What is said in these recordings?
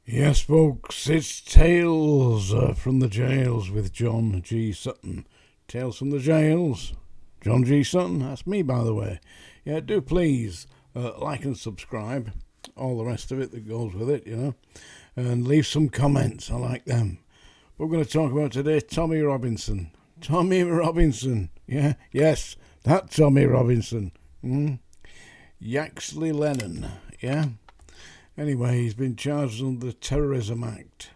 Yes, folks, it's Tales from the Jails with John G. Sutton. Tales from the Jails. John G. Sutton, that's me, by the way. Yeah, do please like and subscribe. All the rest of it that goes with it, you know. And leave some comments. I like them. We're going to talk about today Tommy Robinson. Tommy Robinson. Yeah, yes, that Tommy Robinson. Yaxley Lennon. Yeah. Anyway, he's been charged under the Terrorism Act.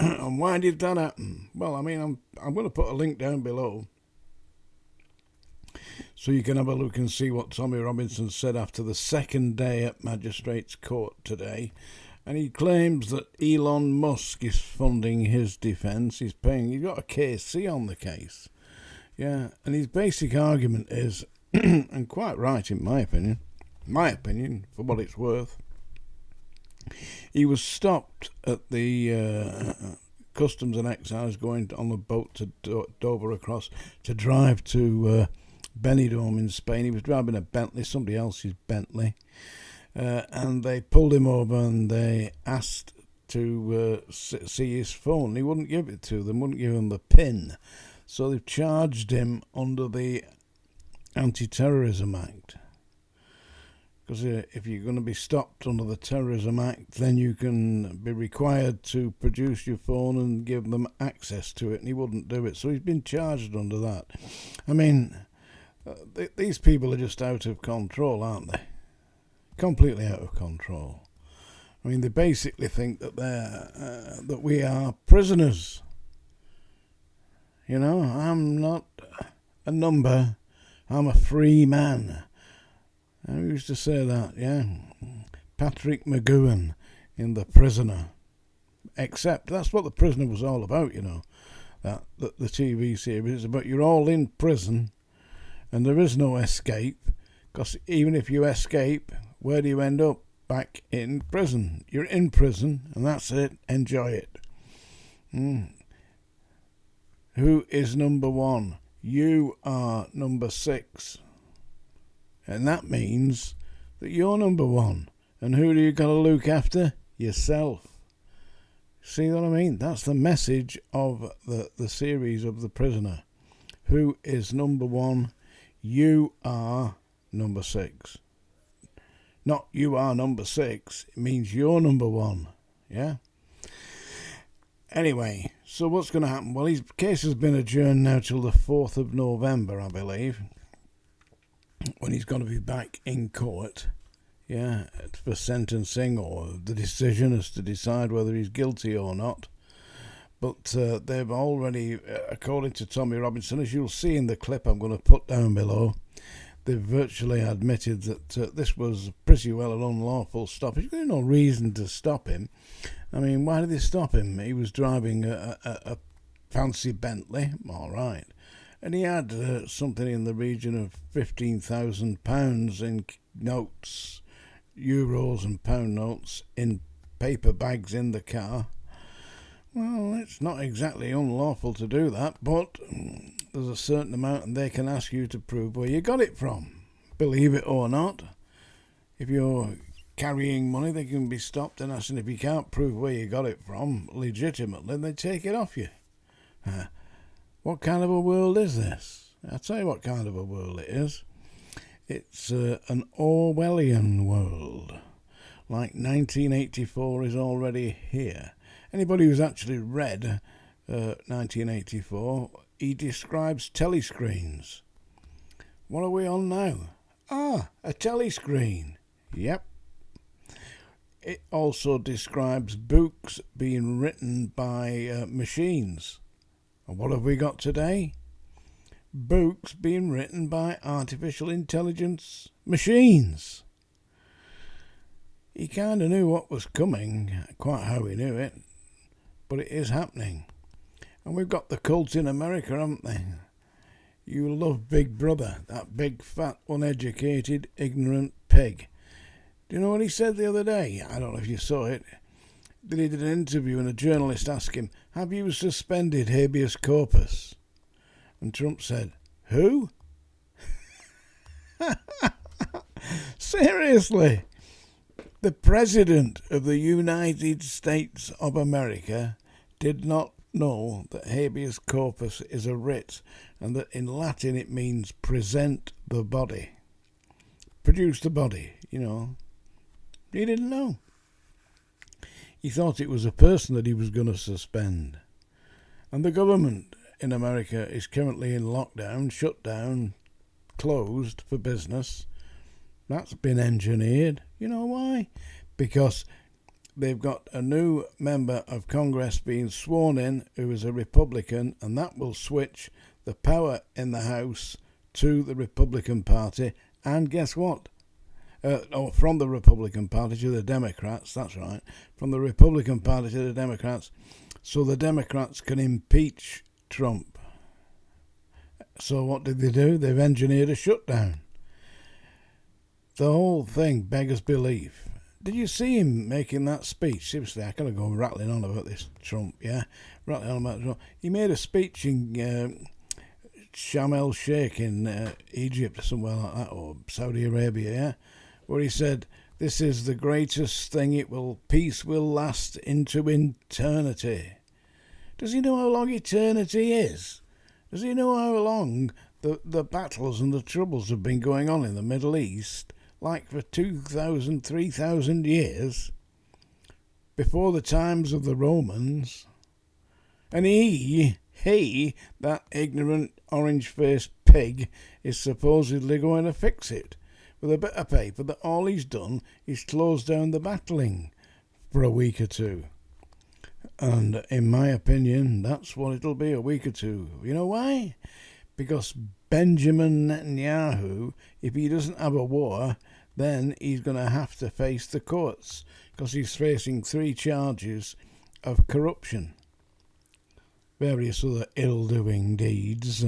And why did that happen? Well, I mean, I'm going to put a link down below so you can have a look and see what Tommy Robinson said after the second day at Magistrates Court today. And he claims that Elon Musk is funding his defence. He's got a KC on the case. Yeah, and his basic argument is, and quite right in my opinion, for what it's worth, he was stopped at the Customs and Excise going on a boat to Dover across to drive to Benidorm in Spain. He was driving a Bentley, somebody else's Bentley, and they pulled him over and they asked to see his phone. He wouldn't give it to them, wouldn't give him the PIN. So they've charged him under the Anti-Terrorism Act. Because if you're going to be stopped under the Terrorism Act, then you can be required to produce your phone and give them access to it, and he wouldn't do it. So he's been charged under that. I mean, these people are just out of control, aren't they? Completely out of control. I mean, they basically think that that we are prisoners. You know, I'm not a number. I'm a free man. I used to say that, yeah. Patrick McGowan in The Prisoner. Except that's what The Prisoner was all about, you know. That the TV series is about you're all in prison and there is no escape. Because even if you escape, where do you end up? Back in prison. You're in prison and that's it. Enjoy it. Who is number one? You are number 6. And that means that you're number one. And who do you got to look after? Yourself. See what I mean? That's the message of the series of The Prisoner. Who is number one? You are number 6. Not you are number 6. It means you're number one. Yeah? Anyway, so what's going to happen? Well, his case has been adjourned now till the 4th of November, I believe, when he's going to be back in court, yeah, for sentencing or the decision as to decide whether he's guilty or not. But they've already, according to Tommy Robinson, as you'll see in the clip I'm going to put down below, they've virtually admitted that this was pretty well an unlawful stop. There's really no reason to stop him. I mean, why did they stop him? He was driving a fancy Bentley, all right. And he had something in the region of £15,000 in notes, euros and pound notes, in paper bags in the car. Well, it's not exactly unlawful to do that, but there's a certain amount and they can ask you to prove where you got it from. Believe it or not, if you're carrying money, they can be stopped and asked, and if you can't prove where you got it from legitimately, they take it off you. What kind of a world is this? I'll tell you what kind of a world it is. It's an Orwellian world. Like 1984 is already here. Anybody who's actually read 1984, he describes telescreens. What are we on now? A telescreen. Yep. It also describes books being written by machines. And what have we got today? Books being written by artificial intelligence machines. He kind of knew what was coming, quite how he knew it, but it is happening. And we've got the cult in America, haven't they? You love Big Brother, that big, fat, uneducated, ignorant pig. Do you know what he said the other day? I don't know if you saw it. He did an interview and a journalist asked him, have you suspended habeas corpus? And Trump said, who? Seriously? The President of the United States of America did not know that habeas corpus is a writ and that in Latin it means present the body. Produce the body, you know. He didn't know. He thought it was a person that he was going to suspend. And the government in America is currently in lockdown, shut down, closed for business. That's been engineered. You know why? Because they've got a new member of Congress being sworn in who is a Republican, and that will switch the power in the House to the Republican Party. And guess what? From the Republican Party to the Democrats, that's right. From the Republican Party to the Democrats. So the Democrats can impeach Trump. So what did they do? They've engineered a shutdown. The whole thing beggars belief. Did you see him making that speech? Seriously, I kind of go rattling on about this Trump, yeah? Rattling on about Trump. He made a speech in Sharm el-Sheikh in Egypt or somewhere like that, or Saudi Arabia, yeah? Where he said, this is the greatest thing, peace will last into eternity. Does he know how long eternity is? Does he know how long the battles and the troubles have been going on in the Middle East? Like for 2,000, 3,000 years, before the times of the Romans. And he, that ignorant orange-faced pig, is supposedly going to fix it with a bit of paper that all he's done is close down the battling for a week or two. And in my opinion, that's what it'll be, a week or two. You know why? Because Benjamin Netanyahu, if he doesn't have a war, then he's going to have to face the courts because he's facing 3 charges of corruption, various other ill-doing deeds.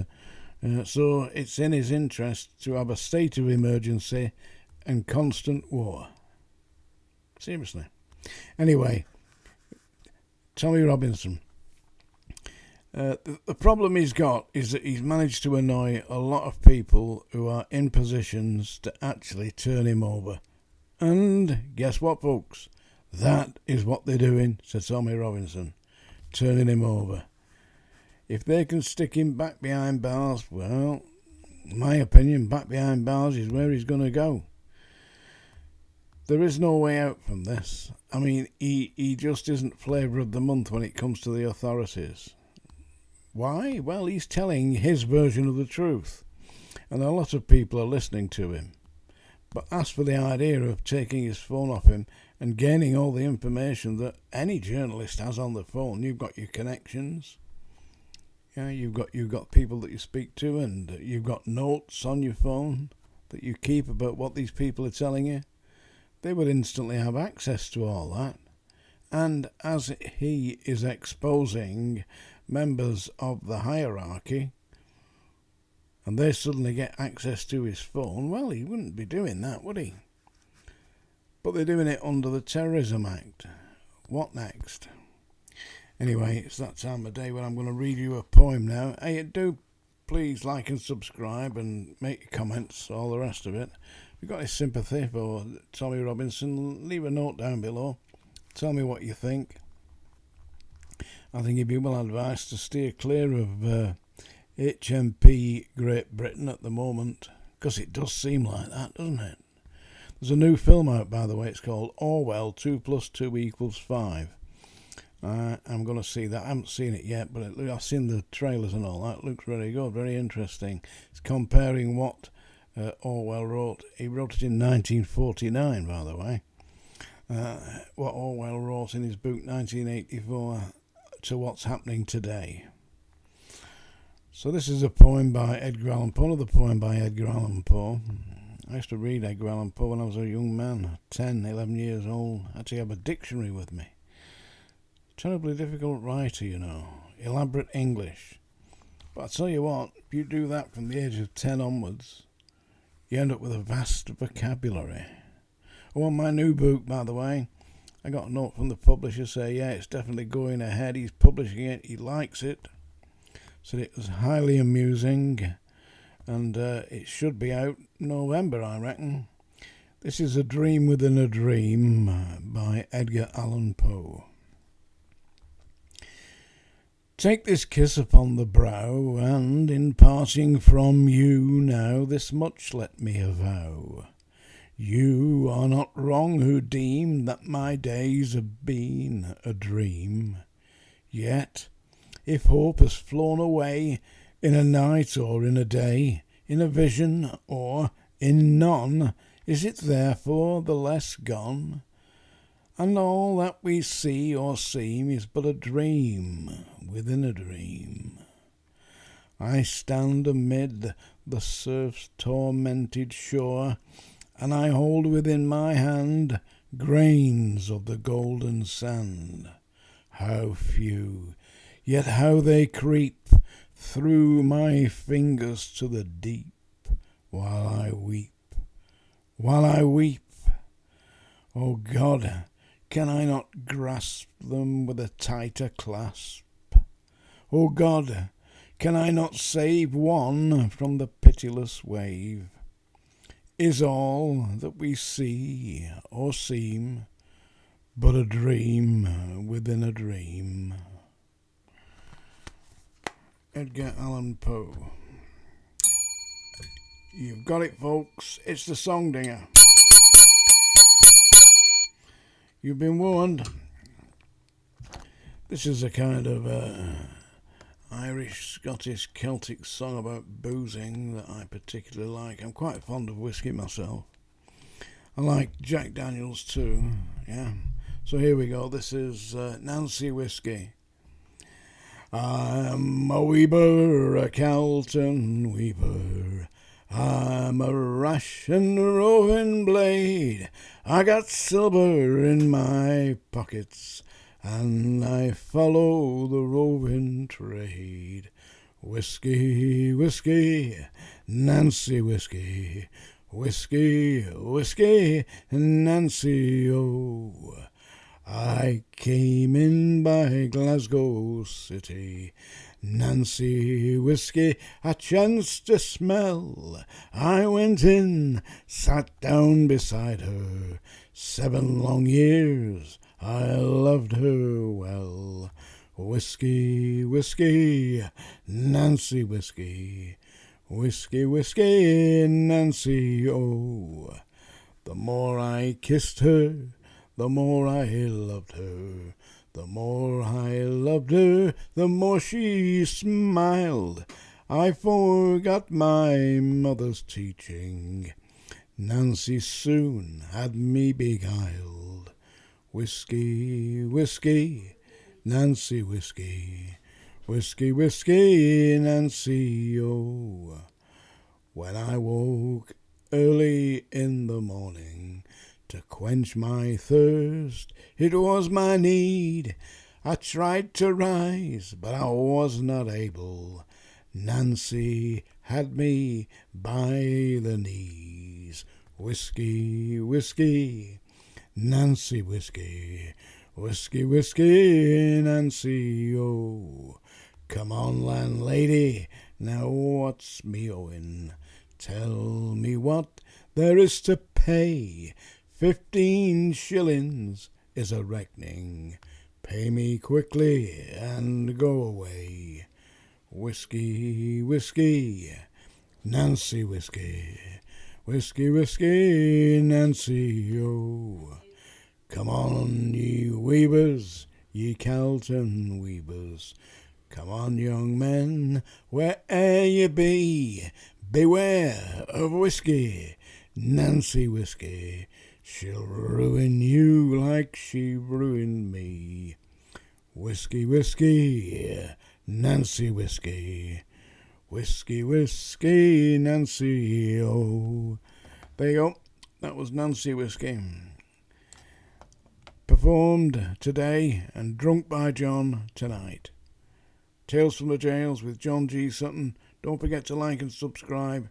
So it's in his interest to have a state of emergency and constant war. Seriously. Anyway, Tommy Robinson. The problem he's got is that he's managed to annoy a lot of people who are in positions to actually turn him over. And guess what, folks? That is what they're doing, said Tommy Robinson. Turning him over. If they can stick him back behind bars, well, in my opinion, back behind bars is where he's going to go. There is no way out from this. I mean, he just isn't flavour of the month when it comes to the authorities. Why? Well, he's telling his version of the truth, and a lot of people are listening to him. But as for the idea of taking his phone off him and gaining all the information that any journalist has on the phone, you've got your connections, yeah, you've got people that you speak to, and you've got notes on your phone that you keep about what these people are telling you. They would instantly have access to all that. And as he is exposing members of the hierarchy, and they suddenly get access to his phone, well, he wouldn't be doing that, would he? But they're doing it under the Terrorism Act. What next? Anyway, it's that time of day when I'm going to read you a poem now. Hey, do please like and subscribe and make comments, all the rest of it. If you've got any sympathy for Tommy Robinson, leave a note down below. Tell me what you think. I think it'd be well advised to steer clear of HMP Great Britain at the moment, because it does seem like that, doesn't it? There's a new film out, by the way. It's called Orwell 2 + 2 = 5. I'm going to see that. I haven't seen it yet, but I've seen the trailers and all that. It looks very good, very interesting. It's comparing what Orwell wrote. He wrote it in 1949, by the way. What Orwell wrote in his book 1984 to what's happening today. So this is a poem by Edgar Allan Poe, another poem by Edgar Allan Poe. I used to read Edgar Allan Poe when I was a young man, 10, 11 years old. I had to have a dictionary with me. Terribly difficult writer, you know. Elaborate English. But I tell you what, if you do that from the age of 10 onwards, you end up with a vast vocabulary. Oh, on my new book, by the way, I got a note from the publisher saying, yeah, it's definitely going ahead. He's publishing it. He likes it. Said it was highly amusing, and it should be out November, I reckon. This is A Dream Within a Dream by Edgar Allan Poe. Take this kiss upon the brow, and in parting from you now, this much let me avow. You are not wrong who deem that my days have been a dream. Yet, if hope has flown away in a night or in a day, in a vision or in none, is it therefore the less gone? And all that we see or seem is but a dream within a dream. I stand amid the surf's tormented shore, and I hold within my hand grains of the golden sand. How few, yet how they creep through my fingers to the deep, while I weep. O God, can I not grasp them with a tighter clasp? O God, can I not save one from the pitiless wave? Is all that we see or seem but a dream within a dream? Edgar Allan Poe. You've got it, folks. It's the Song Dinger. You've been warned. This is a kind of Irish, Scottish, Celtic song about boozing that I particularly like. I'm quite fond of whiskey myself. I like Jack Daniels too, yeah. So here we go. This is Nancy Whiskey. I'm a weaver, a Calton weaver. I'm a rash and roving blade. I got silver in my pockets, and I follow the roving trade. Whiskey, whiskey, Nancy whiskey. Whiskey, whiskey, Nancy, oh. I came in by Glasgow City. Nancy whiskey I chanced to smell. I went in, sat down beside her. 7 long years I loved her well. Whiskey, whiskey, Nancy whiskey. Whiskey, whiskey, Nancy, oh. The more I kissed her, the more I loved her. The more I loved her, the more she smiled. I forgot my mother's teaching. Nancy soon had me beguiled. Whiskey, whiskey, Nancy whiskey. Whiskey, whiskey, Nancy, oh. When I woke early in the morning to quench my thirst, it was my need. I tried to rise, but I was not able. Nancy had me by the knees. Whiskey, whiskey, Nancy whiskey. Whiskey, whiskey, Nancy, oh. Come on, landlady, now what's me owing? Tell me what there is to pay. 15 shillings is a reckoning. Pay me quickly and go away. Whiskey, whiskey, Nancy whiskey. Whiskey, whiskey, Nancy, oh. Come on, ye weavers, ye Calton weavers. Come on, young men, where'er ye be. Beware of whiskey, Nancy whiskey. She'll ruin you like she ruined me. Whiskey, whiskey, Nancy whiskey. Whiskey, whiskey, Nancy, oh. There you go. That was Nancy Whiskey. Performed today and drunk by John tonight. Tales from the Jails with John G. Sutton. Don't forget to like and subscribe.